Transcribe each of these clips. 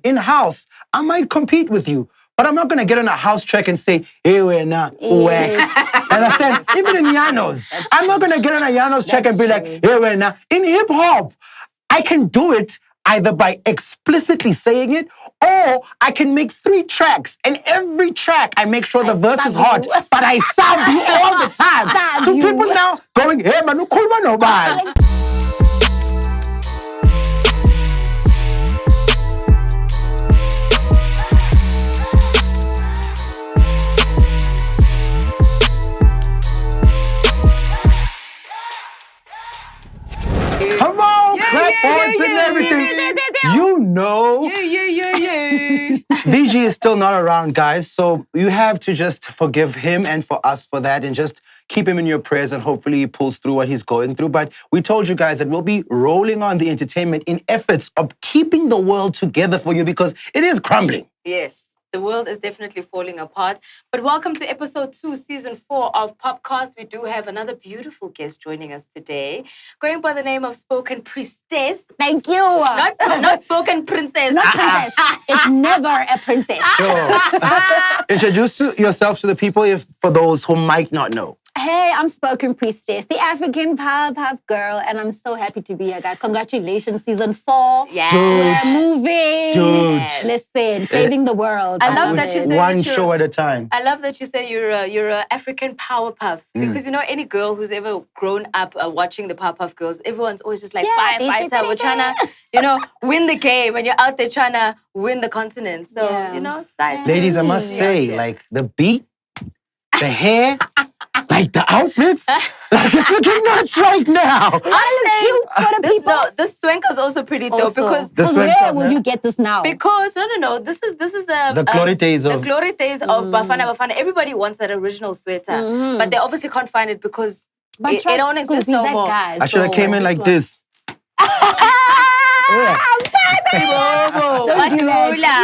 in-house, I might compete with you. But I'm not going to get on a house track and say, hey, we're not, Understand? Even in Llanos, I'm not going to get on a Llanos track and be like, hey, we're not. In hip-hop, I can do it either by explicitly saying it, or I can make 3 tracks, and every track I make sure the verse is hot, but I sub you all the time. To people now going, hey, manu kulma no bad. Come on, clap hands and everything. You know. VG is still not around, guys, so you have to just forgive him and for us for that and just keep him in your prayers and hopefully he pulls through what he's going through. But we told you guys that we'll be rolling on the entertainment in efforts of keeping the world together for you because it is crumbling. Yes. The world is definitely falling apart. But welcome to episode 2, season 4 of POPcast. We do have another beautiful guest joining us today, going by the name of Spoken Priestess. Thank you. Not Spoken Princess. Not princess. It's never a princess. So, introduce yourself to the people for those who might not know. Hey, I'm Spoken Priestess, the African powerpuff girl, and I'm so happy to be here, guys. Congratulations, season 4. Yes. We're moving. Dude. Listen, saving the world. I love that you said one show at a time. I love that you said you're a African powerpuff because you know any girl who's ever grown up watching the Powerpuff Girls, everyone's always just like firefighter. We're trying to win the game, and you're out there trying to win the continent. So it's nice. Ladies, I must say, like the beat, the hair. Like the outfits, like it's looking nuts right now. Cute for the people. The swank is also pretty dope because where will you get this now? Because no, this is the glory days of Bafana Bafana. Everybody wants that original sweater, but they obviously can't find it because it don't exist no more. I should have came in like this. Yeah. Don't do that.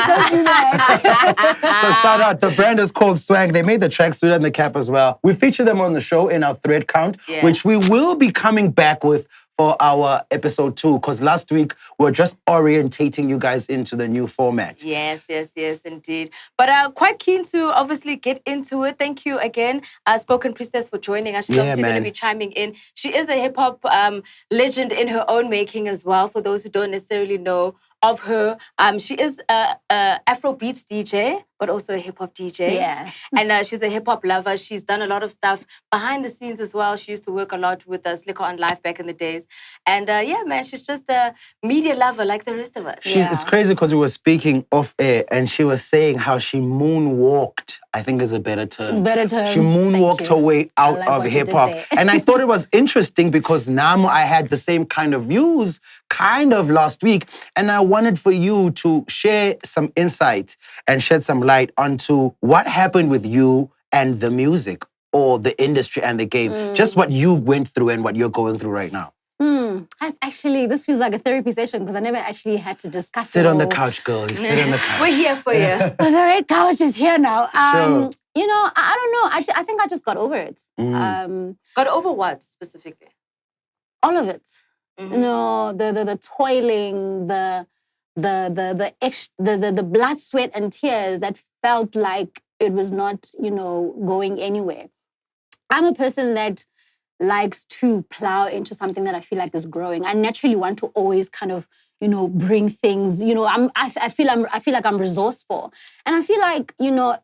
So shout out, the brand is called Swag. They made the tracksuit and the cap as well. We feature them on the show in our thread count, which we will be coming back with for our episode 2, because last week we were just orientating you guys into the new format. Yes, indeed. But quite keen to obviously get into it. Thank you again, Spoken Priestess, for joining us. She's obviously going to be chiming in. She is a hip-hop legend in her own making as well, for those who don't necessarily know of her. She is a Afrobeats DJ, but also a hip-hop DJ. Yeah. And she's a hip-hop lover. She's done a lot of stuff behind the scenes as well. She used to work a lot with Slicker on Live back in the days. And she's just a media lover like the rest of us. It's crazy because we were speaking off air and she was saying how she moonwalked, I think is a better term. She moonwalked her way out of hip-hop. And I thought it was interesting because now I had the same kind of views kind of last week. And I wanted for you to share some insight and shed some light onto what happened with you and the music or the industry and the game. Just what you went through and what you're going through right now. This feels like a therapy session because I never actually had to discuss it. Sit on the couch, girl. Sit on the couch. We're here for you. The red couch is here now. Sure. I don't know. Actually, I think I just got over it. Got over what specifically? All of it. The toiling, the blood, sweat, and tears that felt like it was not, going anywhere. I'm a person that likes to plow into something that I feel like is growing. I naturally want to always kind of, bring things. I feel like I'm resourceful, and I feel like, I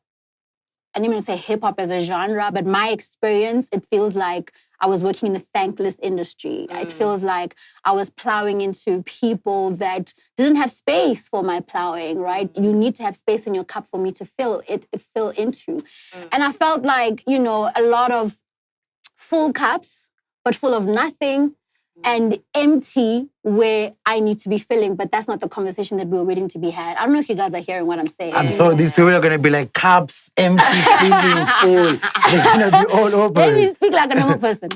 didn't even say hip hop as a genre, but my experience, it feels like I was working in a thankless industry. It feels like I was plowing into people that didn't have space for my plowing, right? You need to have space in your cup for me to fill into. And I felt like, a lot of full cups, but full of nothing, and empty where I need to be filling, but that's not the conversation that we were waiting to be had. I don't know if you guys are hearing what I'm saying. I'm sorry, these people are going to be like, cups, empty, feeling full. They're going to be all over. Let me speak like a normal person.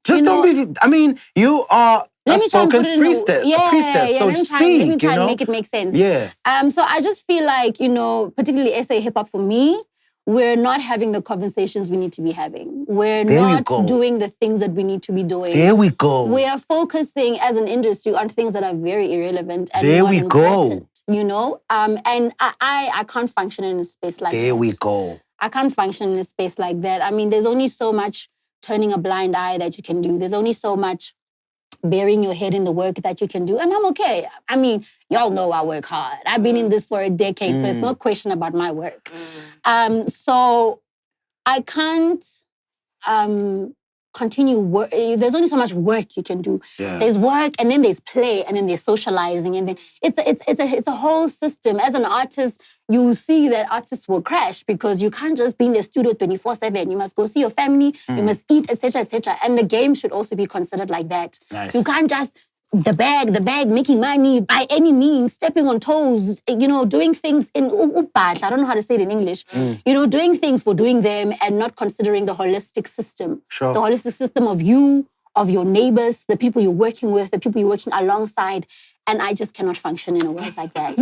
Just don't be, you are a spoken priestess, so speak, Let me try and make it make sense. Yeah. So I just feel like, particularly SA hip-hop for me, we're not having the conversations we need to be having. We're not doing the things that we need to be doing. There we go. We are focusing as an industry on things that are very irrelevant and not important. You know, and I can't function in a space like that. There we go. I can't function in a space like that. I mean, there's only so much turning a blind eye that you can do. There's only so much burying your head in the work that you can do. And I'm okay. I mean, y'all know I work hard. I've been in this for a decade, so it's no question about my work. So I can't continue work. There's only so much work you can do. There's work, and then there's play, and then there's socializing, and then it's a whole system. As an artist, you see that artists will crash because you can't just be in the studio 24/7. You must go see your family, you must eat, etc., etc. And the game should also be considered like that. Nice. You can't just the bag, making money by any means, stepping on toes, you know, doing things in I don't know how to say it in English. You know, doing things for doing them and not considering the holistic system. Sure. The holistic system of you, of your neighbors, the people you're working with, the people you're working alongside. And I just cannot function in a world like that.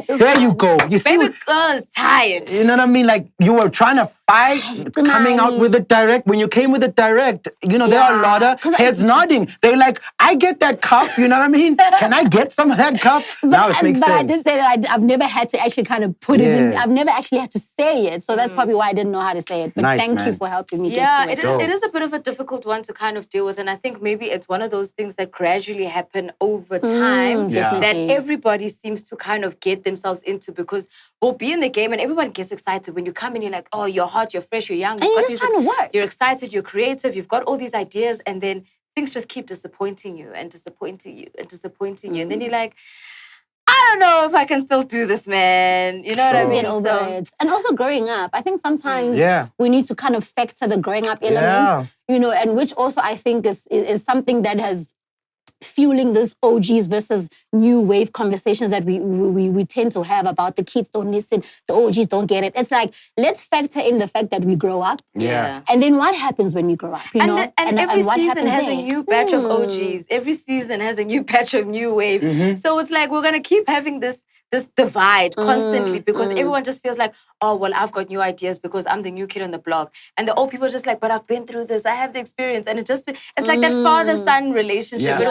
There you go. You see, baby girl is tired. You know what I mean? Like you were trying to fight coming out with it direct. When you came with it direct, you know, there are a lot of heads nodding. They're like, I get that cup, you know what I mean? Can I get some of that cup? Now it makes sense. But I did say that I've never had to actually kind of put it in. I've never actually had to say it. So that's probably why I didn't know how to say it. But thank you for helping me get to it. Yeah, it is a bit of a difficult one to kind of deal with. And I think maybe it's one of those things that gradually happen over time. That everybody seems to kind of get themselves into, because we'll be in the game and everyone gets excited when you come in. You're like, oh, you're hot, you're fresh, you're young. And you're just trying to work. You're excited, you're creative, you've got all these ideas, and then things just keep disappointing you and disappointing you and disappointing you. And then you're like, I don't know if I can still do this, man. You know what I mean? Get over it. And also growing up. I think sometimes we need to kind of factor the growing up element, you know, and which also I think is something that has fueling this OGs versus new wave conversations that we tend to have about the kids don't listen, the OGs don't get it. It's like, let's factor in the fact that we grow up. And then what happens when we grow up, you know? And every season has a new batch of OGs. Every season has a new batch of new wave. So it's like, we're going to keep having this divide constantly because everyone just feels like, oh, well, I've got new ideas because I'm the new kid on the block. And the old people are just like, but I've been through this. I have the experience. And it's like that father-son relationship. It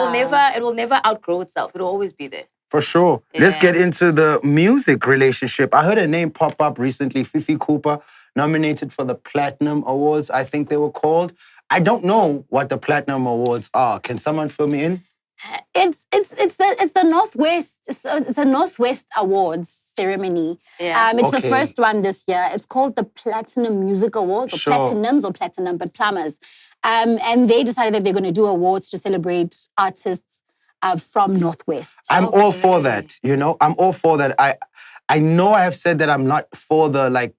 will never outgrow itself. It'll always be there. For sure. Let's get into the music relationship. I heard a name pop up recently, Fifi Cooper, nominated for the Platinum Awards, I think they were called. I don't know what the Platinum Awards are. Can someone fill me in? It's the Northwest Awards ceremony. It's the first one this year. It's called the Platinum Music Awards, or Platinums or Platinum, but Plumbers. And they decided that they're going to do awards to celebrate artists from Northwest. I'm all for that, you know? I'm all for that. I know I have said that I'm not for the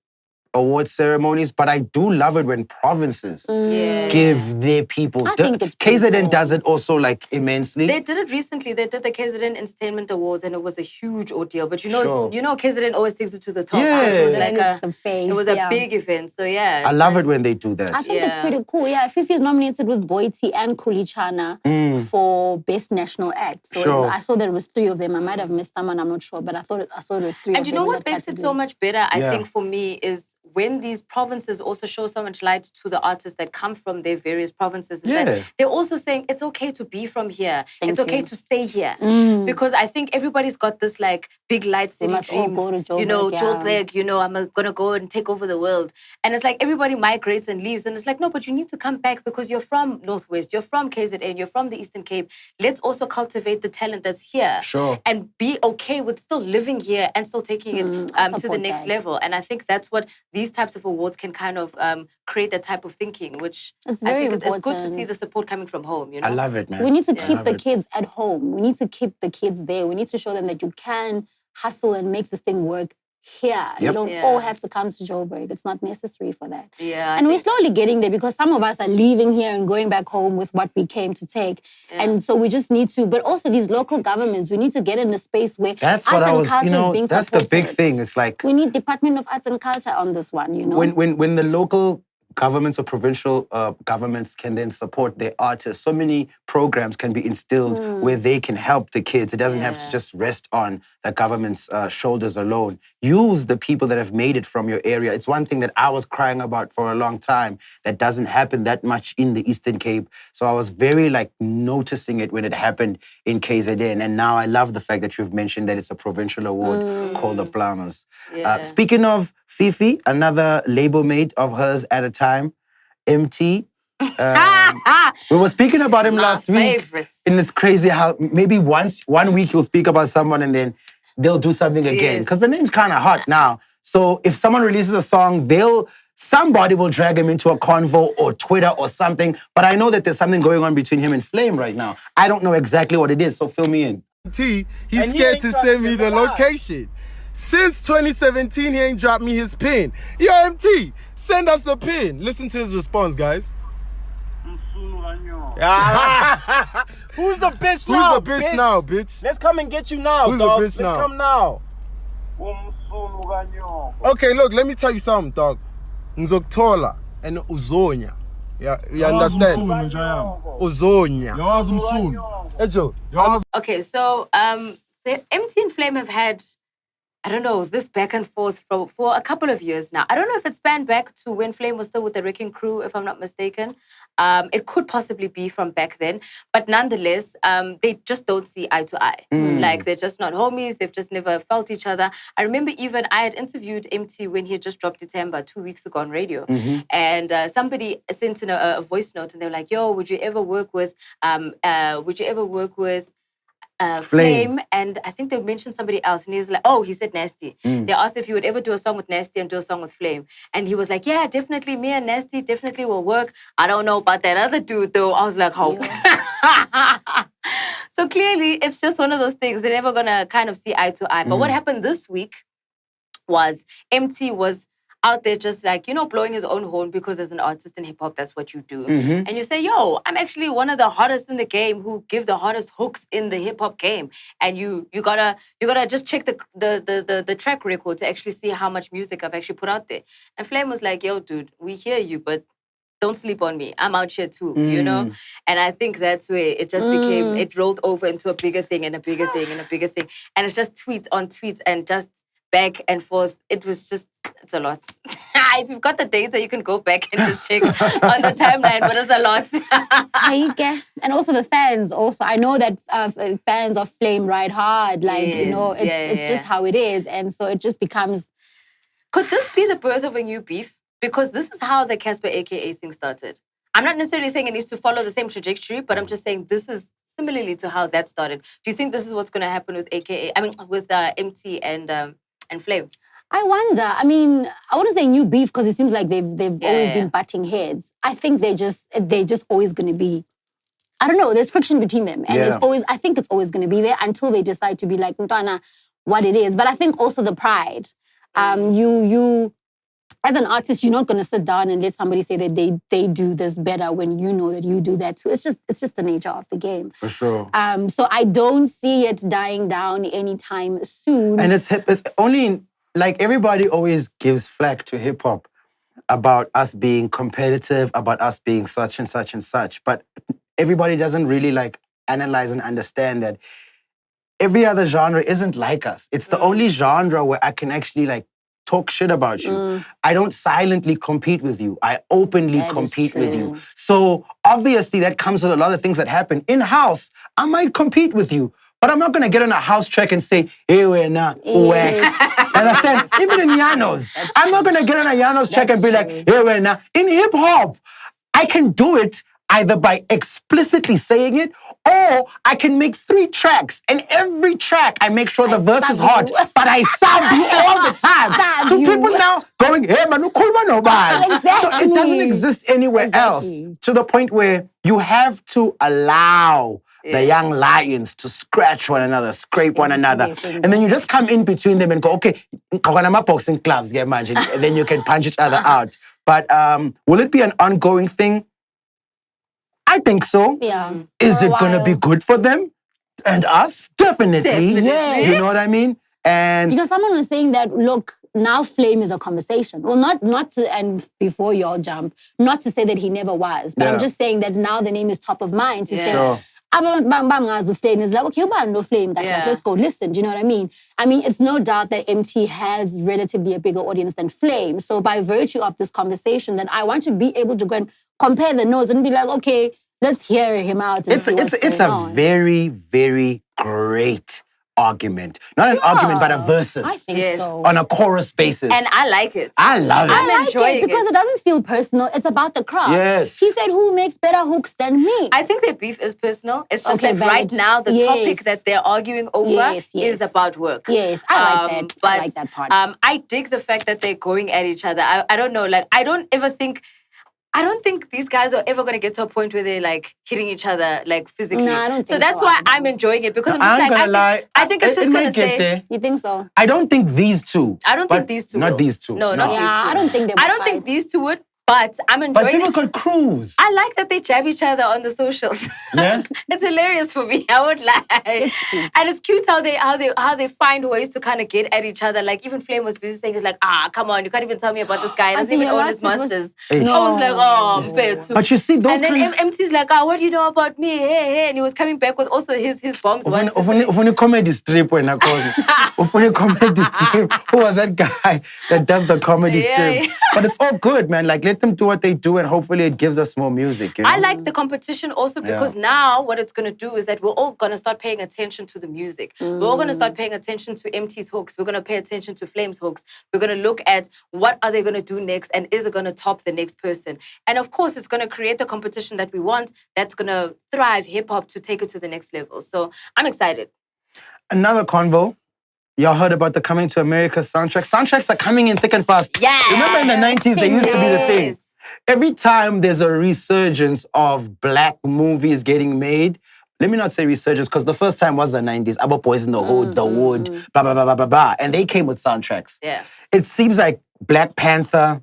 award ceremonies, but I do love it when provinces give their people. I think it's KZN cool. does it also immensely. They did it recently. They did the KZN Entertainment Awards, and it was a huge ordeal. But you know KZN always takes it to the top. Yeah. So it was a big event. So I love it when they do that. I think it's pretty cool. Yeah, Fifi is nominated with Boiti and Kulichana for Best National Act. So I saw there was 3 of them. I might have missed someone. I'm not sure, but I saw there was 3 of them. And you know what makes it so much better? I think for me is when these provinces also show so much light to the artists that come from their various provinces, is that they're also saying it's okay to be from here. It's okay to stay here. Because I think everybody's got this big light city dreams. Joburg, I'm going to go and take over the world. And it's like everybody migrates and leaves. And it's like, no, but you need to come back because you're from Northwest, you're from KZN, you're from the Eastern Cape. Let's also cultivate the talent that's here. And be okay with still living here and still taking it to the next level. And I think that's what these types of awards can kind of create that type of thinking, which it's very important. It's good to see the support coming from home, you know? I love it, man. We need to keep the kids at home. We need to keep the kids there. We need to show them that you can hustle and make this thing work here. You don't all have to come to Joburg. It's not necessary for that. And we're slowly getting there because some of us are leaving here and going back home with what we came to take. And so we just need to, but also these local governments, we need to get in a space where arts and culture is being that's supported. The big thing. It's like we need Department of Arts and Culture on this one, you know? When the local governments or provincial governments can then support their artists. So many programs can be instilled where they can help the kids. It doesn't have to just rest on the government's shoulders alone. Use the people that have made it from your area. It's one thing that I was crying about for a long time that doesn't happen that much in the Eastern Cape. So I was very noticing it when it happened in KZN. And now I love the fact that you've mentioned that it's a provincial award called the Plumbers. Yeah. Speaking of Fifi, another label mate of hers at a time, Emtee. We were speaking about him last week. And it's crazy how maybe one week you'll speak about someone and then they'll do something again. Because the name's kind of hot now. So if someone releases a song, somebody will drag him into a convo or Twitter or something. But I know that there's something going on between him and Flame right now. I don't know exactly what it is, so fill me in. He's scared to send me the location. Since 2017, he ain't dropped me his pin. Yo, Emtee, send us the pin. Listen to his response, guys. Who's the bitch now? Who's the bitch now, bitch? Let's come and get you now, Who's dog. the bitch Let's now? come now. Okay, look, let me tell you something, dog. Nzoktola and Uzonya. Yeah, you understand? Uzonya. Okay, so the Emtee and Flame have had, I don't know, this back and forth for a couple of years now. I don't know if it spanned back to when Flame was still with the Wrecking Crew, if I'm not mistaken. It could possibly be from back then. But nonetheless, they just don't see eye to eye. Like, they're just not homies. They've just never felt each other. I remember even I had interviewed Emtee when he had just dropped December 2 weeks ago on radio. And somebody sent in a voice note and they were like, yo, would you ever work with Flame, and I think they mentioned somebody else, and he was like, oh, he said Nasty. They asked if he would ever do a song with Nasty and do a song with Flame, and he was like, yeah, definitely, me and Nasty definitely will work. I don't know about that other dude though. I was like, how? So clearly it's just one of those things. They're never gonna kind of see eye to eye. But what happened this week was Emtee was out there just blowing his own horn, because as an artist in hip hop, that's what you do. And you say, yo, I'm actually one of the hottest in the game who give the hottest hooks in the hip hop game. And you gotta just check the track record to actually see how much music I've actually put out there. And Flame was like, yo, dude, we hear you, but don't sleep on me. I'm out here too, you know? And I think that's where it just became, it rolled over into a bigger thing and a bigger thing and a bigger thing. And it's just tweets on tweets and just back and forth. It's a lot. If you've got the data, you can go back and just check on the timeline, but it's a lot. And also the fans also. I know that fans of Flame ride hard. It's just how it is. And so it just becomes... Could this be the birth of a new beef? Because this is how the Casper AKA thing started. I'm not necessarily saying it needs to follow the same trajectory, but I'm just saying this is similarly to how that started. Do you think this is what's going to happen with with Emtee and Flame? I wonder. I mean, I wouldn't say new beef because it seems like they've always been butting heads. I think they're just always going to be. I don't know. There's friction between them, and I think it's always going to be there until they decide to be like Ntwana, what it is. But I think also the pride. You as an artist, you're not going to sit down and let somebody say that they do this better when you know that you do that too. It's just the nature of the game. For sure. So I don't see it dying down anytime soon. And it's only, like, everybody always gives flack to hip hop about us being competitive, about us being such and such and such. But everybody doesn't really analyze and understand that every other genre isn't like us. It's the only genre where I can actually talk shit about you. I don't silently compete with you. I openly compete with you. So obviously that comes with a lot of things that happen. In-house, I might compete with you, but I'm not going to get on a house track and say, hey, we're not, understand? Even in Yanos, I'm not going to get on a Yanos track and be like, hey, we're not. In hip-hop, I can do it either by explicitly saying it, or I can make 3 tracks, and every track I make sure the verse is hot, but I sub you all the time. To people now going, hey, Manu, So it doesn't exist anywhere else, to the point where you have to allow the young lions to scratch one another, scrape one another. And then you just come in between them and go, okay, boxing gloves, imagine. And then you can punch each other out. But will it be an ongoing thing? I think so. Yeah. Is it going to be good for them and us? Definitely. Yes. You know what I mean? And because someone was saying that, look, now Flame is a conversation. Well, not to, and before you all jump, not to say that he never was, but I'm just saying that now the name is top of mind to say, Flame is like, okay, no Flame, let's go listen. Do you know what I mean? I mean, it's no doubt that Emtee has relatively a bigger audience than Flame. So by virtue of this conversation, then I want to be able to go and compare the notes and be like, okay, let's hear him out. And it's a very, very great argument. Not an argument, but a versus. I think so. On a chorus basis. And I like it. I love it. I'm enjoying it. Because it doesn't feel personal. It's about the craft. Yes. He said, who makes better hooks than me? I think their beef is personal. It's just that right now, the topic that they're arguing over is about work. Yes, I like that. But, I like that part. I dig the fact that they're going at each other. I don't know. Like, I don't think these guys are ever going to get to a point where they're like hitting each other like physically. No, I don't think so. So that's why I'm enjoying it because I'm just I think it's just going to stay. There. You think so? I don't think these two. I don't think these two. Not these two. No, not these two. I don't think they would. I don't think these two would. But I'm enjoying it. But people could cruise. I like that they jab each other on the socials. Yeah. It's hilarious for me. I would lie. It's cute. And it's cute how they find ways to kind of get at each other. Like even Flame was busy saying, "It's like, come on, you can't even tell me about this guy. He doesn't even own his masters." I was like, fair too. But you see, those. And then Emtee's like, what do you know about me? Hey, and he was coming back with also his bombs. When you comedy strip, when I call when you comedy strip, who was that guy that does the comedy strips? But it's all good, man. Like let them do what they do, and hopefully it gives us more music. You know? I like the competition also because now what it's going to do is that we're all going to start paying attention to the music. We're all going to start paying attention to Emtee's hooks. We're going to pay attention to Flame's hooks. We're going to look at what are they going to do next, and is it going to top the next person? And of course, it's going to create the competition that we want. That's going to thrive hip hop to take it to the next level. So I'm excited. Another convo. Y'all heard about the Coming to America soundtrack? Soundtracks are coming in thick and fast. Yeah. Remember in the 90s, they used to be the thing. Every time there's a resurgence of Black movies getting made, let me not say resurgence, because the first time was the 90s. Abba Boys in the Hood, The Wood, blah, blah, blah, blah, blah, blah. And they came with soundtracks. Yeah. It seems like Black Panther,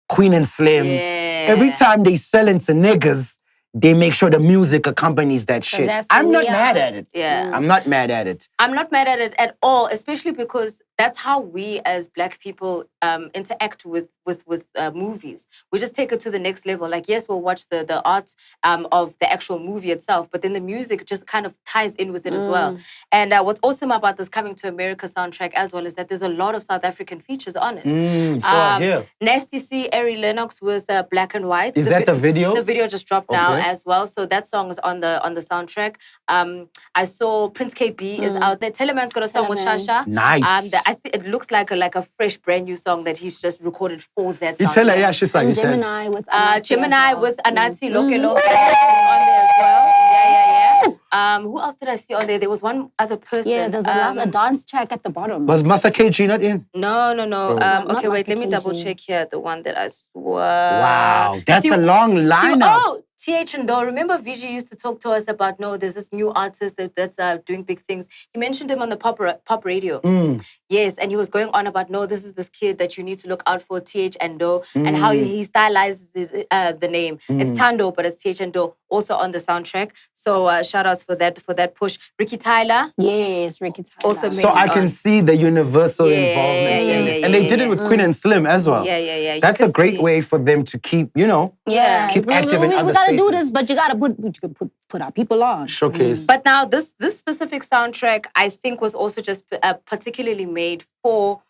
Queen and Slim, every time they sell into niggas, they make sure the music accompanies that shit. I'm not mad at it. Yeah. I'm not mad at it. I'm not mad at it at all, especially because that's how we as Black people interact with movies. We just take it to the next level. Like, yes, we'll watch the art of the actual movie itself, but then the music just kind of ties in with it as well. And what's awesome about this Coming to America soundtrack as well is that there's a lot of South African features on it. Nasty C, Ari Lennox with Black and White. Is that the video? The video just dropped now as well. So that song is on the soundtrack. I saw Prince KB is out there. Teleman's got a song with Shasha. Nice. It looks like a fresh, brand new song that he's just recorded for that soundtrack. You tell her, yeah, she's like, Gemini with Anati. Gemini with Anati, Loke Loke is on there as well. Yeah. Who else did I see on there? There was one other person. Yeah, there's a dance track at the bottom. Was Master KG not in? No. Okay, wait, let me double check here. The one that I saw. Wow, that's a long lineup. TH and Do. Remember VG used to talk to us about, there's this new artist that's doing big things. He mentioned him on the pop radio. Yes, and he was going on about, this is this kid that you need to look out for, TH and Do, and how he stylizes the name. It's Tando, but it's TH and Do, also on the soundtrack. So shout outs for that push. Ricky Tyler. Yes, Ricky Tyler. Also made so I can see the universal involvement in this. And they did it with Queen and Slim as well. Yeah. That's a great way for them to keep, keep active in other spaces. We gotta do this, but you gotta put our people on. Showcase. But now this specific soundtrack, I think, was also just particularly made for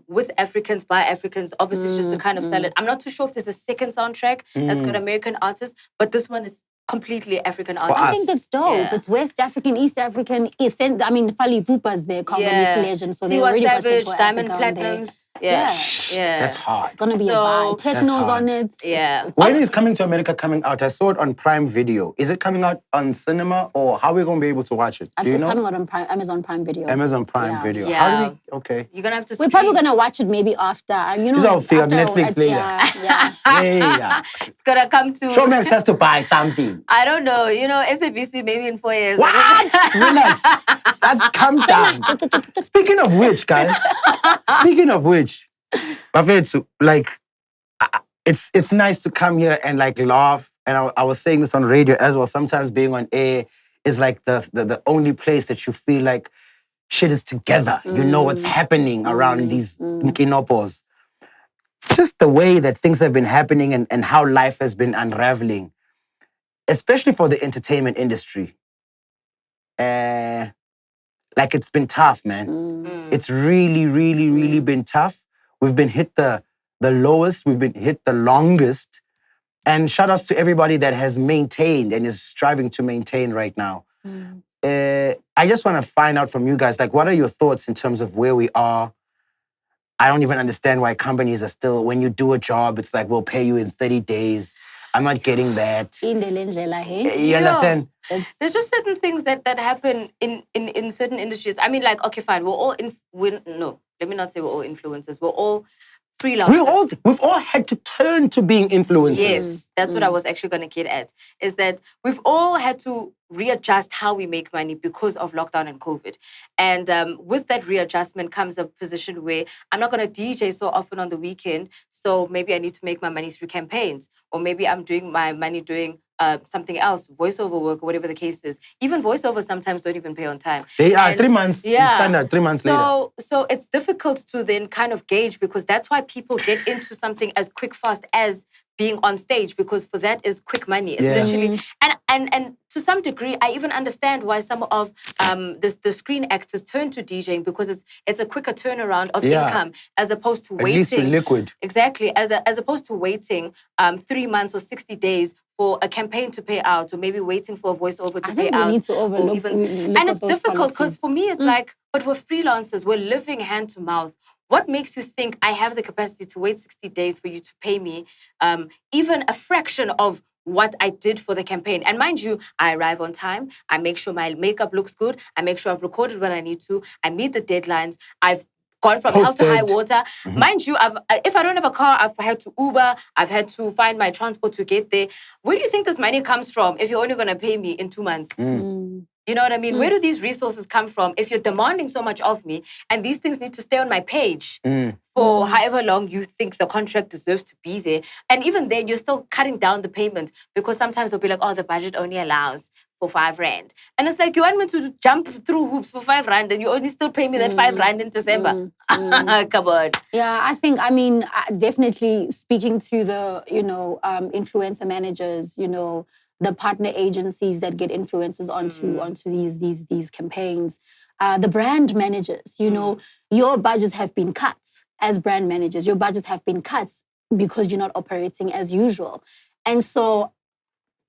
with Africans, by Africans, obviously just to kind of sell it. I'm not too sure if there's a second soundtrack that's got American artists, but this one is completely African artists. I think that's dope. Yeah. It's West African, East African, Fali Pupa's there, Congolese legend. So they already Savage, got Diamond Platinums. Yeah. That's hard. It's gonna be a vibe. Techno's on it. Yeah. When is Coming to America coming out? I saw it on Prime Video. Is it coming out on cinema, or how are we gonna be able to watch it? Do you know? It's coming out on Amazon Prime Video. Amazon Prime Video. Yeah. How do we? Okay. You're gonna have to. We're probably gonna watch it maybe after. This all figure Netflix later. Yeah. It's gonna come to. Showmax has to buy something. I don't know. SABC maybe in 4 years. What? Relax. That's calm down. Speaking of which, guys. Like, it's nice to come here and like laugh. And I was saying this on radio as well. Sometimes being on air is like the only place that you feel like shit is together. You know what's happening around these Nkinopos. Just the way that things have been happening and how life has been unraveling, especially for the entertainment industry. Like it's been tough, man. It's really, really, really been tough. We've been hit the lowest. We've been hit the longest. And shout outs to everybody that has maintained and is striving to maintain right now. I just want to find out from you guys, like, what are your thoughts in terms of where we are? I don't even understand why companies are still, when you do a job, it's like, we'll pay you in 30 days. I'm not getting that. You understand? There's just certain things that happen in certain industries. I mean, like, okay, fine. No, let me not say we're all influencers. We're all freelancers. We've all had to turn to being influencers. Yes, that's what I was actually going to get at, is that we've all had to readjust how we make money because of lockdown and COVID. And with that readjustment comes a position where I'm not going to DJ so often on the weekend, so maybe I need to make my money through campaigns, or maybe I'm doing my money doing something else, voiceover work, or whatever the case is. Even voiceovers sometimes don't even pay on time. They are 3 months. Yeah. Standard 3 months later. So it's difficult to then kind of gauge, because that's why people get into something as quick, fast as being on stage, because for that is quick money. It's literally, and to some degree, I even understand why some of the screen actors turn to DJing, because it's a quicker turnaround of income as opposed to waiting. At least liquid. Exactly, as opposed to waiting 3 months or 60 days for a campaign to pay out, or maybe waiting for a voiceover to pay out. We need to overlook, and it's difficult because for me, it's like, but we're freelancers, we're living hand to mouth. What makes you think I have the capacity to wait 60 days for you to pay me even a fraction of what I did for the campaign? And mind you, I arrive on time. I make sure my makeup looks good. I make sure I've recorded when I need to. I meet the deadlines. I've gone from hell to high water. Mind you, if I don't have a car, I've had to Uber. I've had to find my transport to get there. Where do you think this money comes from if you're only going to pay me in 2 months? You know what I mean? Where do these resources come from if you're demanding so much of me, and these things need to stay on my page for however long you think the contract deserves to be there? And even then, you're still cutting down the payment, because sometimes they'll be like, oh, the budget only allows for 5 rand. And it's like, you want me to jump through hoops for 5 rand and you only still pay me that 5 rand in December. Come on. Yeah, I mean, definitely speaking to the, influencer managers, the partner agencies that get influencers onto these campaigns, the brand managers, your budgets have been cut as brand managers. Your budgets have been cut because you're not operating as usual. And so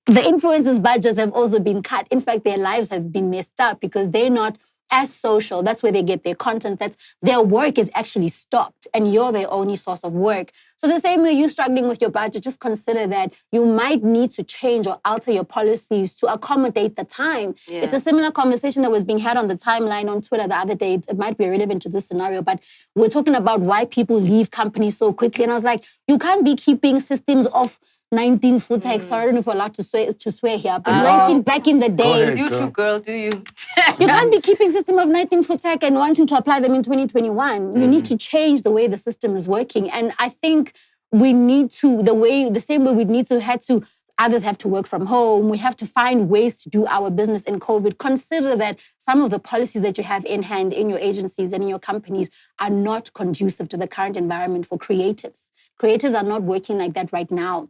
the influencers' budgets have also been cut. In fact, their lives have been messed up because they're not as social. That's where they get their content. Their work is actually stopped, and you're their only source of work. So the same way you're struggling with your budget, just consider that you might need to change or alter your policies to accommodate the time. Yeah. It's a similar conversation that was being had on the timeline on Twitter the other day. It might be relevant to this scenario, but we're talking about why people leave companies so quickly. And I was like, you can't be keeping systems of 19 foot Sorry, I don't know if we're allowed to swear here, but 19 back in the day. You too, girl, do you? You can't be keeping system of 19 foot and wanting to apply them in 2021. You need to change the way the system is working. And I think we need to, the same way we need to others have to work from home. We have to find ways to do our business in COVID. Consider that some of the policies that you have in hand in your agencies and in your companies are not conducive to the current environment for creatives. Creatives are not working like that right now.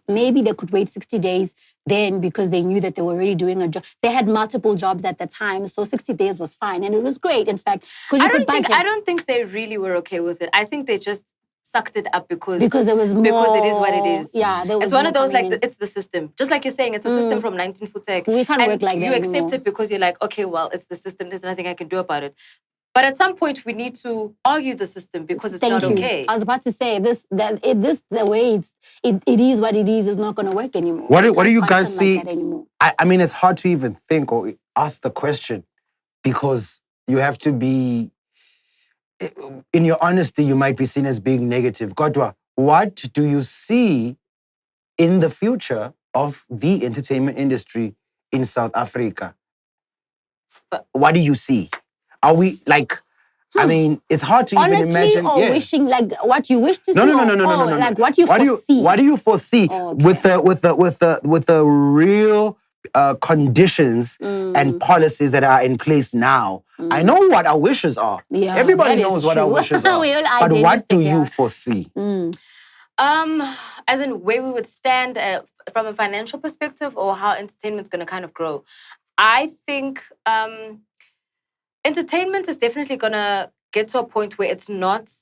Maybe they could wait 60 days then because they knew that they were already doing a job. They had multiple jobs at the time, so 60 days was fine. And it was great, in fact. I don't think they really were okay with it. I think they just sucked it up because there was more. Because it is what it is. Yeah, there was It's one of those, it's the system. Just like you're saying, it's a system from 19 Futek. We can't work like that you accept it because you're like, okay, well, it's the system. There's nothing I can do about it. But at some point, we need to argue the system because it's not okay. I was about to say the way it is what it is not going to work anymore. What do you guys see? I mean, it's hard to even think or ask the question because you have to be, in your honesty, you might be seen as being negative. Godwa, what do you see in the future of the entertainment industry in South Africa? What do you see? Are we like, I mean, it's hard to even imagine. Honestly, or wishing, like what you wish to see? No. Like what you foresee? What do you foresee with the real conditions and policies that are in place now. I know what our wishes are. Yeah, everybody knows what our wishes are. But what do you foresee? As in where we would stand from a financial perspective, or how entertainment's going to kind of grow. I think entertainment is definitely going to get to a point where it's not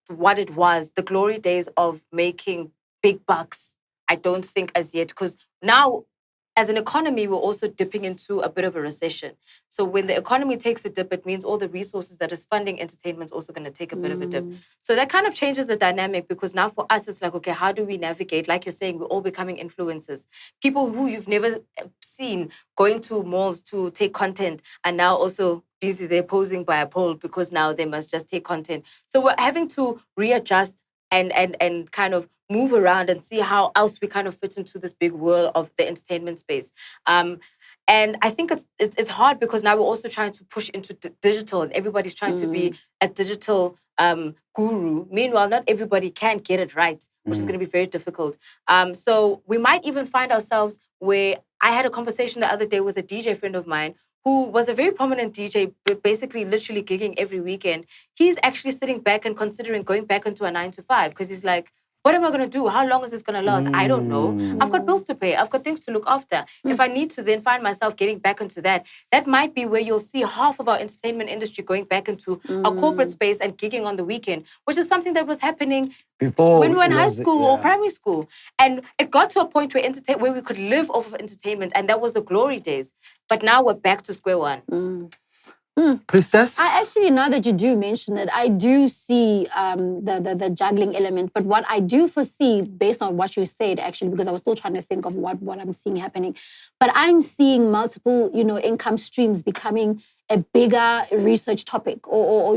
what it was, the glory days of making big bucks. I don't think as yet, because now as an economy, we're also dipping into a bit of a recession. So when the economy takes a dip, it means all the resources that is funding entertainment is also going to take a bit of a dip. So that kind of changes the dynamic, because now for us, it's like, okay, how do we navigate? Like you're saying, we're all becoming influencers. People who you've never seen going to malls to take content are now also busy. They're posing by a pole because now they must just take content. So we're having to readjust and kind of move around and see how else we kind of fit into this big world of the entertainment space. And I think it's hard, because now we're also trying to push into digital, and everybody's trying to be a digital guru. Meanwhile, not everybody can get it right, which is going to be very difficult. So we might even find ourselves where I had a conversation the other day with a DJ friend of mine who was a very prominent DJ, basically literally gigging every weekend. He's actually sitting back and considering going back into a 9-to-5, because he's like, what am I going to do? How long is this going to last? I don't know. I've got bills to pay. I've got things to look after. If I need to then find myself getting back into that, that might be where you'll see half of our entertainment industry going back into a corporate space and gigging on the weekend, which is something that was happening before when we were in high school or primary school. And it got to a point where we could live off of entertainment, and that was the glory days. But now we're back to square one. Priestess? I actually, now that you do mention it, I do see the juggling element. But what I do foresee, based on what you said, actually, because I was still trying to think of what I'm seeing happening, but I'm seeing multiple, income streams becoming a bigger research topic. Or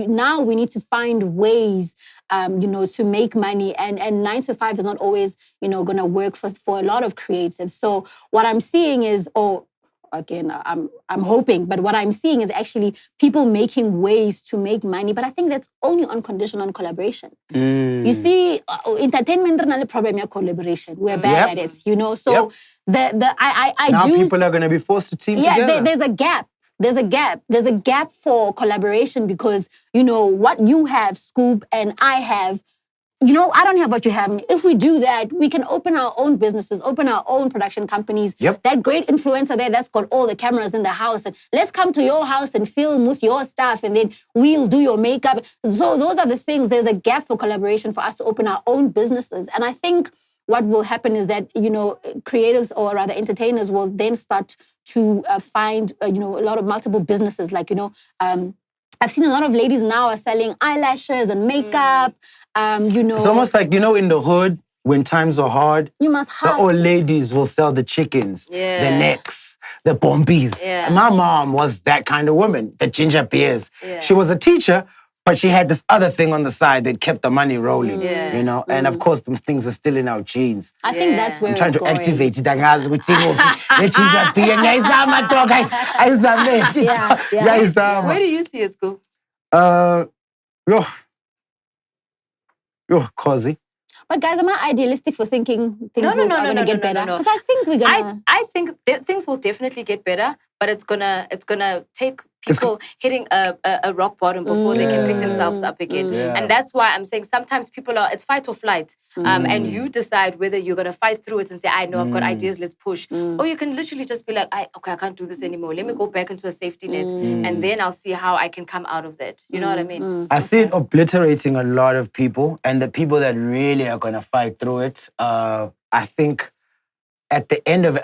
now we need to find ways, to make money. And 9-to-5 is not always, going to work for a lot of creatives. So what I'm seeing is, again, I'm hoping, but what I'm seeing is actually people making ways to make money. But I think that's only on condition on collaboration. You see, entertainment is not a problem of collaboration. We're bad at it, So I now do. People are going to be forced to team together. There's a gap. There's a gap for collaboration, because what you have, Scoop, and I have. I don't have what you have. If we do that, we can open our own businesses, open our own production companies. That great influencer there that's got all the cameras in the house. And let's come to your house and film with your stuff, and then we'll do your makeup. So those are the things. There's a gap for collaboration for us to open our own businesses. And I think what will happen is that, creatives, or rather entertainers, will then start to find, a lot of multiple businesses. Like, I've seen a lot of ladies now are selling eyelashes and makeup. It's almost like, in the hood, when times are hard, you must the old ladies will sell the chickens, the necks, the bombies. And my mom was that kind of woman, the ginger beers. She was a teacher, but she had this other thing on the side that kept the money rolling, And of course, those things are still in our genes. I think that's where I'm trying it's to going. activate it. Where do you see it, Scoop? You're cozy. But guys, am I idealistic for thinking things are going to get better? Because I think we're going to... I think things will definitely get better, but it's gonna take people hitting a rock bottom before they can pick themselves up again. And that's why I'm saying sometimes people it's fight or flight. And you decide whether you're gonna fight through it and say, I know I've got ideas, let's push. Or you can literally just be like, I can't do this anymore. Let me go back into a safety net, and then I'll see how I can come out of that. You know what I mean? I see it obliterating a lot of people, and the people that really are gonna fight through it, I think at the end of it,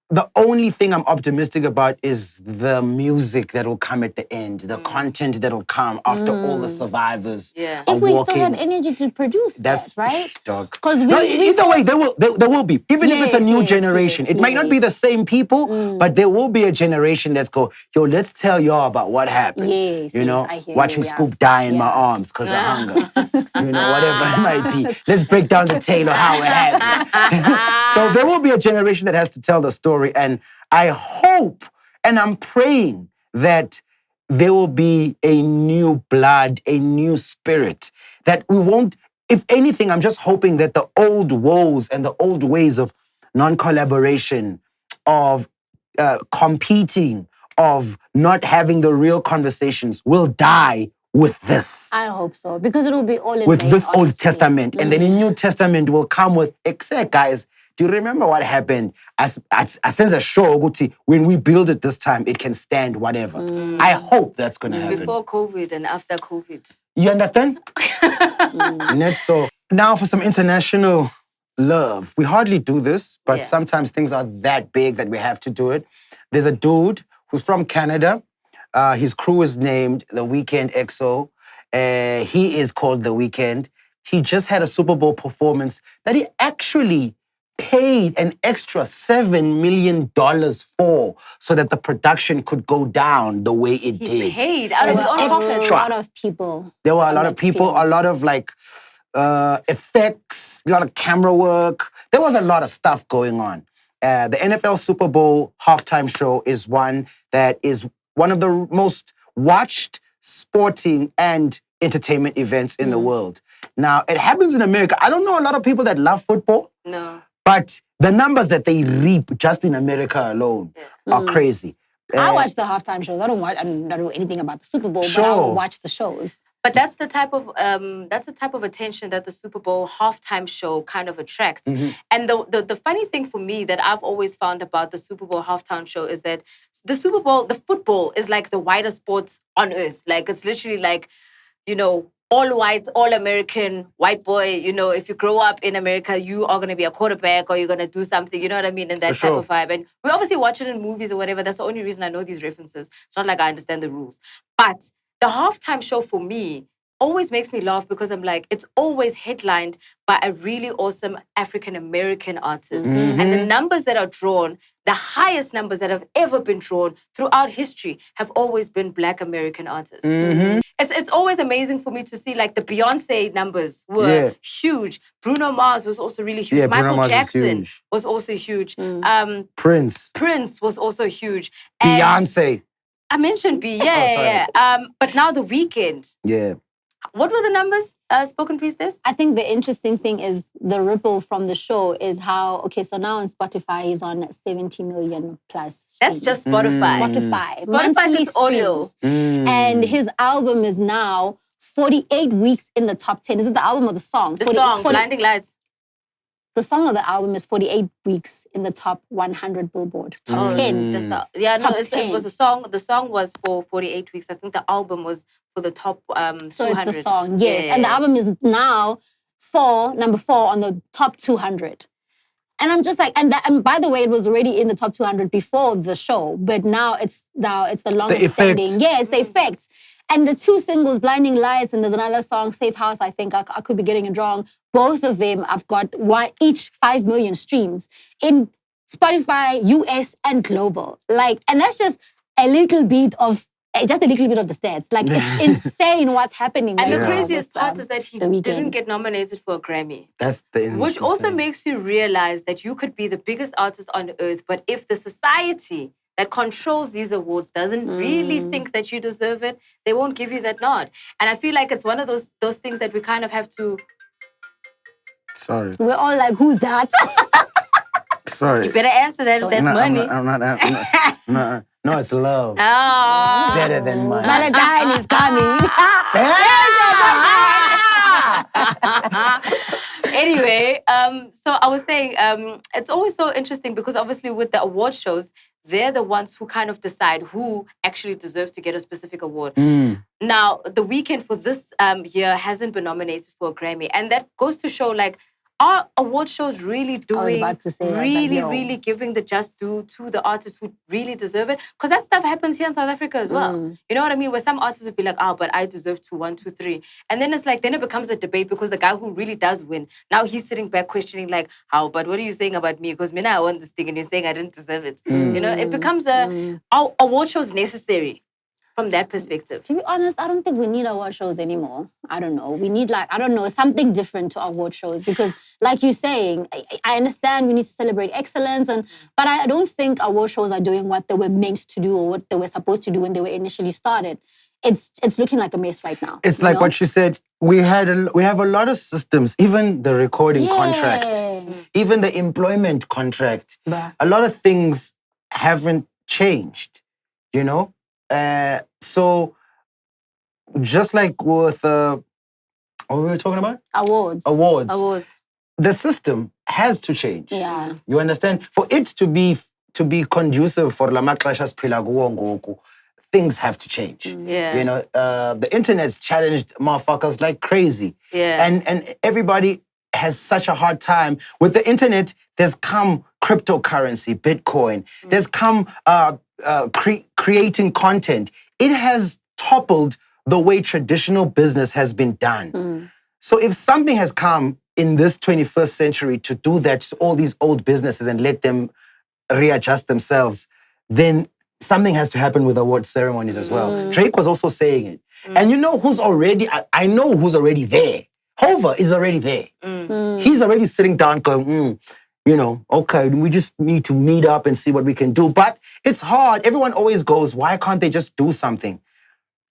the only thing I'm optimistic about is the music that will come at the end, the content that will come after all the survivors. If we still have energy to produce that, right? Because either way, there will be. Even if it's a new generation, it might not be the same people, but there will be a generation that's let's tell y'all about what happened. Watching Scoop die in my arms because of hunger. Whatever it might be. Let's break down the tale of how it happened. So there will be a generation that has to tell the story. And I hope, and I'm praying that there will be a new blood, a new spirit, that we won't, if anything, I'm just hoping that the old woes and the old ways of non-collaboration, of competing, of not having the real conversations will die with this. I hope so, because it will be all in with vain, this honestly. Old Testament. And then the New Testament will come with, except guys, do you remember what happened? As sense a show, when we build it this time, it can stand whatever. I hope that's going to happen. Before COVID and after COVID. You understand? And that's so. Now for some international love. We hardly do this, but sometimes things are that big that we have to do it. There's a dude who's from Canada. His crew is named The Weeknd XO. He is called The Weeknd. He just had a Super Bowl performance that he actually paid an extra $7 million for, so that the production could go down the way it did. He paid out of his own pocket. A lot of people. There were a lot of people, a lot of like effects, a lot of camera work. There was a lot of stuff going on. The NFL Super Bowl halftime show is one that is one of the most watched sporting and entertainment events in the world. Now, it happens in America. I don't know a lot of people that love football. No. But the numbers that they reap just in America alone are crazy. I watch the halftime shows. I don't know anything about the Super Bowl, but I will watch the shows. But that's the type of attention that the Super Bowl halftime show kind of attracts. And the funny thing for me that I've always found about the Super Bowl halftime show is that the Super Bowl, the football is like the widest sport on earth. Like it's literally like, all white, all American, white boy, if you grow up in America, you are going to be a quarterback or you're going to do something, you know what I mean? And that type of vibe. And we obviously watch it in movies or whatever. That's the only reason I know these references. It's not like I understand the rules. But the halftime show for me always makes me laugh because I'm like, it's always headlined by a really awesome African-American artist. And the numbers that are drawn, the highest numbers that have ever been drawn throughout history have always been Black American artists. It's always amazing for me to see like the Beyonce numbers were huge. Bruno Mars was also really huge. Yeah, Michael Mars Jackson huge. was also huge. Prince was also huge. Beyonce. I mentioned B, but now The Weeknd. Yeah. What were the numbers, Spoken Priestess? I think the interesting thing is the ripple from the show is how, so now on Spotify, he's on 70 million plus streams. That's just Spotify. Spotify is just audio. And his album is now 48 weeks in the top 10. Is it the album or the song? The song, Blinding Lights. The song of the album is 48 weeks in the top 100 Billboard. Top 10. It was a song. The song was for 48 weeks. I think the album was for the top 200. So it's the song, yes. And the album is now number 4 on the top 200. And I'm just like, and by the way, it was already in the top 200 before the show, but now it's the longest standing. Yeah, it's the effect. And the 2 singles, Blinding Lights, and there's another song, Safe House, I think, I could be getting it wrong. Both of them have got each 5 million streams in Spotify, US, and global. And that's just a little bit of the stats. Like, it's insane what's happening. And the craziest part is that he didn't get nominated for a Grammy. That's the which also makes you realize that you could be the biggest artist on earth, but if the society that controls these awards doesn't really think that you deserve it, they won't give you that nod. And I feel like it's one of those things that we kind of have to... Sorry. We're all like, who's that? Sorry. You better answer that if there's money. No, it's love. Oh. Better than money. Valentine is coming. Anyway, so I was saying, it's always so interesting because obviously with the award shows, they're the ones who kind of decide who actually deserves to get a specific award. Now, The Weeknd for this year hasn't been nominated for a Grammy. And that goes to show, like, are award shows really really giving the just due to the artists who really deserve it? Because that stuff happens here in South Africa as well. You know what I mean? Where some artists would be like, but I deserve 2, 1, 2, 3. And then it's like, then it becomes the debate because the guy who really does win, now he's sitting back questioning like, how, but what are you saying about me? Because I won this thing and you're saying I didn't deserve it. You know, it becomes are award shows necessary? From that perspective. To be honest, I don't think we need award shows anymore. I don't know. We need something different to award shows because like you're saying, I understand we need to celebrate excellence, but I don't think award shows are doing what they were meant to do or what they were supposed to do when they were initially started. it's looking like a mess right now. It's like what you said. We have a lot of systems, even the recording contract, even the employment contract. A lot of things haven't changed, you know? So just like with what were we talking about? Awards. The system has to change. Yeah. You understand? For it to be conducive for la maxesha siphila kuwo ngoku, things have to change. Yeah. You know, the internet's challenged motherfuckers like crazy. Yeah. And everybody has such a hard time. With the internet, there's come cryptocurrency, Bitcoin. There's come creating content. It has toppled the way traditional business has been done. So if something has come in this 21st century to do that to all these old businesses and let them readjust themselves, then something has to happen with award ceremonies as well. Drake was also saying it. And you know who's already, I know who's already there. Hover is already there. He's already sitting down going, you know, okay, we just need to meet up and see what we can do. But it's hard. Everyone always goes, why can't they just do something?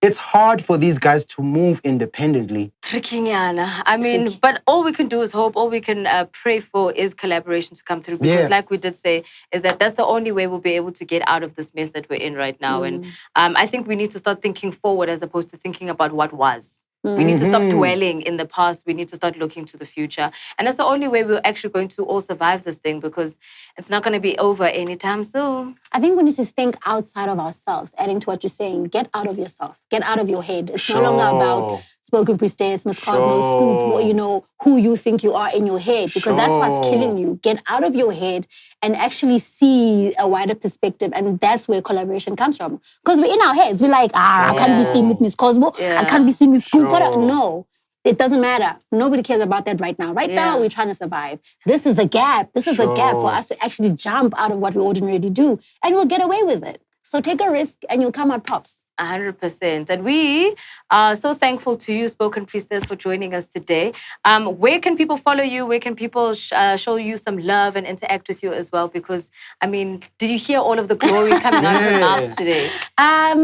It's hard for these guys to move independently. Tricky, Yana. I mean, but all we can do is hope. All we can pray for is collaboration to come through. Because like we did say, is that's the only way we'll be able to get out of this mess that we're in right now. And I think we need to start thinking forward as opposed to thinking about what was. We need to stop dwelling in the past. We need to start looking to the future. And that's the only way we're actually going to all survive this thing, because it's not going to be over anytime soon. I think we need to think outside of ourselves, adding to what you're saying. Get out of yourself. Get out of your head. It's no longer about Spoken Priestess, Miss Cosmo, Scoop, or, you know, who you think you are in your head, because that's what's killing you. Get out of your head and actually see a wider perspective, and that's where collaboration comes from. Because we're in our heads. We're like, I can't be seen with Miss Cosmo. I can't be seen with Scoop. No, it doesn't matter. Nobody cares about that right now. Right now, we're trying to survive. This is the gap. This is the gap for us to actually jump out of what we ordinarily do, and we'll get away with it. So take a risk, and you'll come out pops. 100%. And we are so thankful to you, Spoken Priestess, for joining us today. Where can people follow you? Where can people show you some love and interact with you as well? Because, I mean, did you hear all of the glory coming out of your mouth today?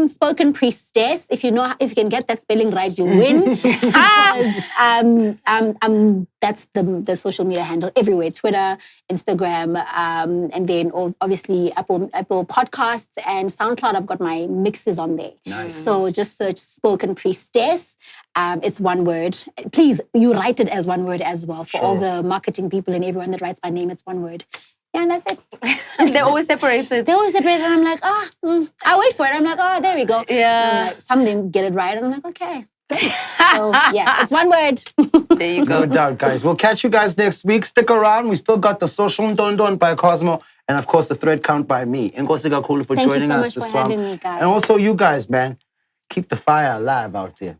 Spoken Priestess. If you can get that spelling right, you win. Because that's the social media handle everywhere: Twitter, Instagram, and then obviously Apple Podcasts and SoundCloud. I've got my mixes on there. Nice. So just search Spoken Priestess. It's one word. Please, you write it as one word as well. For all the marketing people and everyone that writes my name, it's one word. Yeah, and that's it. They're always separated. And I'm like, I wait for it. I'm like, there we go. Yeah. Like, some of them get it right. And I'm like, okay. So, yeah, it's one word. There you go. No doubt, guys. We'll catch you guys next week. Stick around. We still got the Social Ndondon by Cosmo, and of course, the Thread Count by me. Nkosi kakhulu for joining us. Thank you so much for having me, guys. And also you guys, man. Keep the fire alive out there.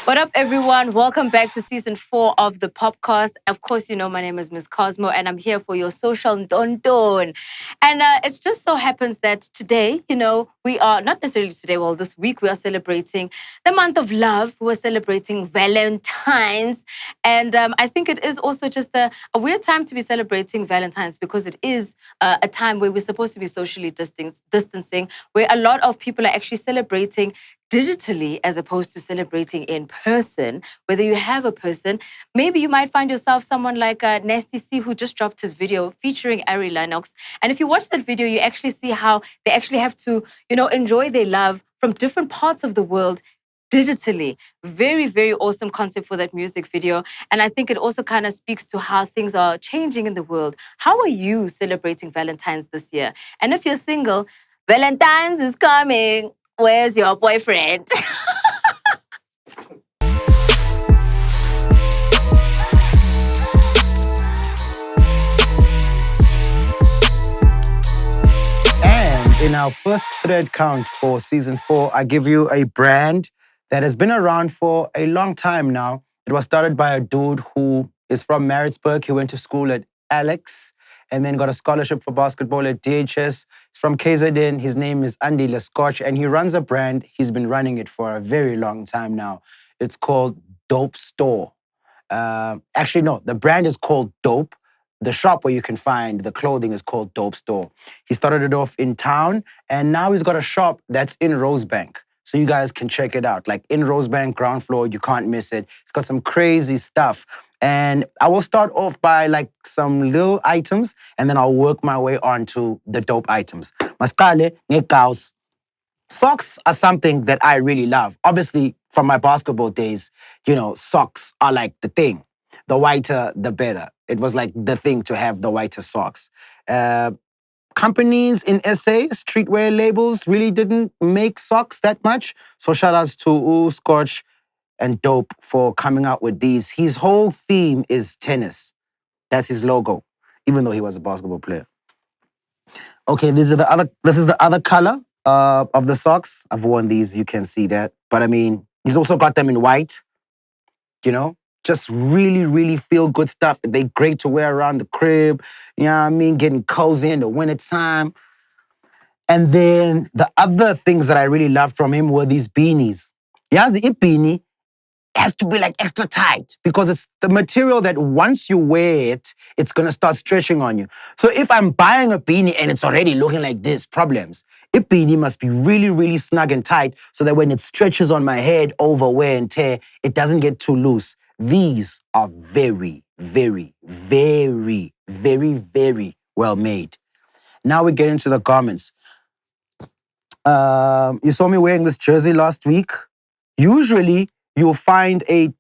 What up, everyone? Welcome back to season 4 of the POPcast. Of course, you know my name is Miss Cosmo, and I'm here for your social ndondon. And it just so happens that today, you know, we are not necessarily today. Well, this week we are celebrating the month of love. We're celebrating Valentine's, and I think it is also just a weird time to be celebrating Valentine's, because it is a time where we're supposed to be socially distancing, where a lot of people are actually celebrating digitally as opposed to celebrating in person. Whether you have a person, maybe you might find yourself someone like Nasty C, who just dropped his video featuring Ari Lennox. And if you watch that video, you actually see how they actually have to, you know, enjoy their love from different parts of the world digitally. Very, very awesome concept for that music video. And I think it also kind of speaks to how things are changing in the world. How are you celebrating Valentine's this year? And if you're single, Valentine's is coming. Where's your boyfriend? And in our first thread count for season 4, I give you a brand that has been around for a long time now. It was started by a dude who is from Maritzburg. He went to school at Alex and then got a scholarship for basketball at DHS. He's from KZN. His name is Andy Lescotch, and he runs a brand. He's been running it for a very long time now. It's called Dope Store. Actually, no, the brand is called Dope. the shop where you can find the clothing is called Dope Store. He started it off in town, and now he's got a shop that's in Rosebank. So you guys can check it out. Like in Rosebank, ground floor, you can't miss it. It's got some crazy stuff. And I will start off by like some little items, and then I'll work my way on to the dope items. Mascale, ngekaos. Socks are something that I really love. Obviously, from my basketball days, socks are like the thing. The whiter, the better. It was like the thing to have the whiter socks. Companies in SA, streetwear labels, really didn't make socks that much. So shout outs to Scotch and Dope for coming out with these. His whole theme is tennis. That's his logo, even though he was a basketball player. Okay, this is the other color of the socks. I've worn these, you can see that. But I mean, he's also got them in white, just really, really feel good stuff. They're great to wear around the crib, you know what I mean? Getting cozy in the wintertime. And then the other things that I really loved from him were these beanies. Yazi beanie has to be like extra tight because it's the material that once you wear it, it's gonna start stretching on you. So if I'm buying a beanie and it's already looking like this, problems. A beanie must be really, really snug and tight so that when it stretches on my head over wear and tear, it doesn't get too loose. These are very, very, very, very, very well made. Now we get into the garments. You saw me wearing this jersey last week. Usually, you'll find a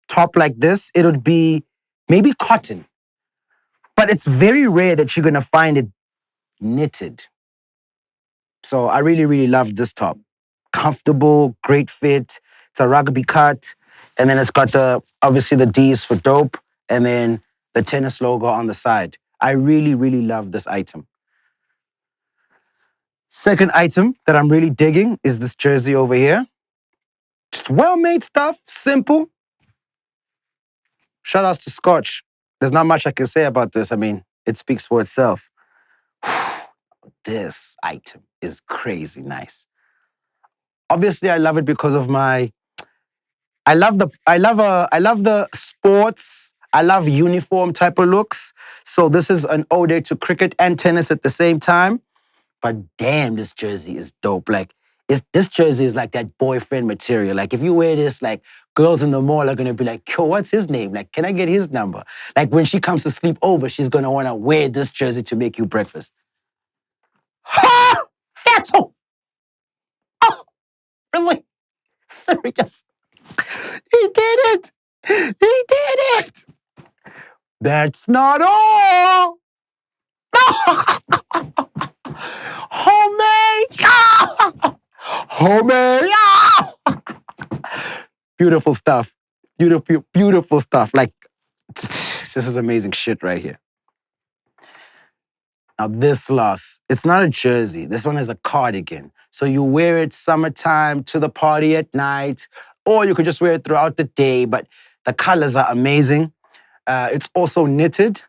top like this. It would be maybe cotton. But it's very rare that you're going to find it knitted. So I really, really love this top. Comfortable, great fit. It's a rugby cut. And then it's got obviously the D's for dope. And then the tennis logo on the side. I really, really love this item. Second item that I'm really digging is this jersey over here. Just well-made stuff, simple. Shout outs to Scotch. There's not much I can say about this. I mean, it speaks for itself. This item is crazy nice. Obviously, I love it because of I love the sports. I love uniform type of looks. So this is an ode to cricket and tennis at the same time. But damn, this jersey is dope. Like, this jersey is like that boyfriend material. Like, if you wear this, like, girls in the mall are gonna be like, yo, what's his name? Like, can I get his number? Like, when she comes to sleep over, she's gonna wanna wear this jersey to make you breakfast. Ha! Fatal! Oh, really? Serious? He did it! He did it! That's not all! Homie! Homie! Beautiful stuff. Beautiful, beautiful stuff. Like, this is amazing shit right here. Now this loss, it's not a jersey. This one is a cardigan. So you wear it summertime to the party at night, or you could just wear it throughout the day, but the colors are amazing. It's also knitted.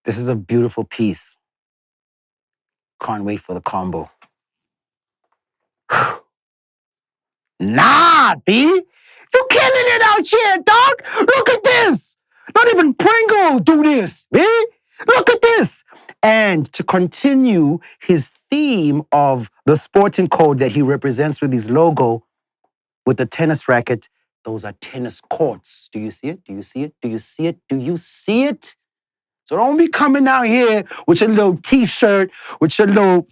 This is a beautiful piece. Can't wait for the combo. Nah, B. You killing it out here, dog. Look at this. Not even Pringles do this, B. Look at this. And to continue his theme of the sporting code that he represents with his logo, with the tennis racket, those are tennis courts. Do you see it? Do you see it? Do you see it? Do you see it? So don't be coming out here with your little t-shirt, with your little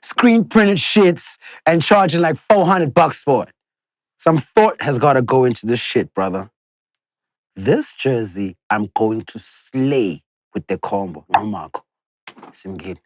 screen printed shits and charging like $400 for it. Some thought has got to go into this shit, brother. This jersey, I'm going to slay with the combo. No, Marco. Simgid.